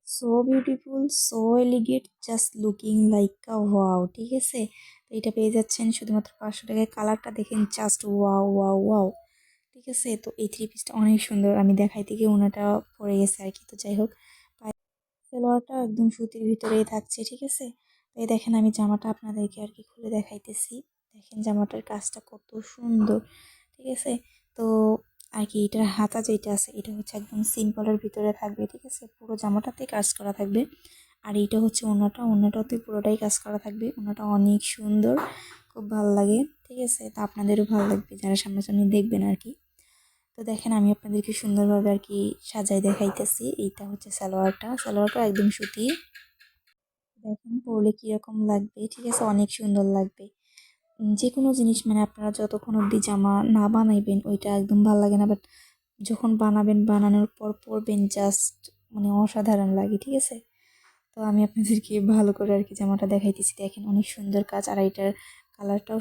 So beautiful, so elegant, just looking like আ wow. ঠিক আছে, তো এটা পেয়ে যাচ্ছেন শুধুমাত্র 500 টাকায়। কালারটা দেখেন, জাস্ট ওয়াও ওয়াও ওয়াও। ঠিক আছে, তো এই থ্রি পিসটা অনেক সুন্দর। আমি দেখাইতে গিয়ে ওনাটা পরে গেছে আর কি। তো যাই হোক, সালোয়ারটা একদম সুতির ভিতরেই থাকছে। ঠিক আছে, তো এই দেখেন আমি জামাটা আপনাদেরকে আর কি খুলে দেখাইতেছি। দেখেন জামাটার কাজটা কত সুন্দর। ঠিক আছে, তো আর কি এটার হাতা যেটা আছে এটা হচ্ছে একদম সিম্পলের ভিতরে থাকবে। ঠিক আছে, পুরো জামাটাতে কাজ করা থাকবে। আর এইটা হচ্ছে ওড়নাটা, ওড়নাটাতে পুরোটাই কাজ করা থাকবে। ওড়নাটা অনেক সুন্দর, খুব ভালো লাগে। ঠিক আছে, তো আপনাদেরও ভালো লাগবে যারা সামনাসামনি দেখবেন আর কি। তো দেখেন আমি আপনাদেরকে সুন্দরভাবে আর কি সাজাই দেখাইতেছি। এইটা হচ্ছে সালোয়ারটা, সালোয়ারটা একদম সুতি। দেখেন পরলে কিরকম লাগবে। ঠিক আছে, অনেক সুন্দর লাগবে। যে কোনো জিনিস মানে আপনারা যতক্ষণ অবধি জামা না বানাইবেন ওইটা একদম ভালো লাগে না, বাট যখন বানাবেন, বানানোর পর পরবেন, জাস্ট মানে অসাধারণ লাগে। ঠিক আছে, তো আমি আপনাদেরকে ভালো করে আর কি জামাটা দেখাইতেছি। দেখেন অনেক সুন্দর কাজ, আর এটার কালারটাও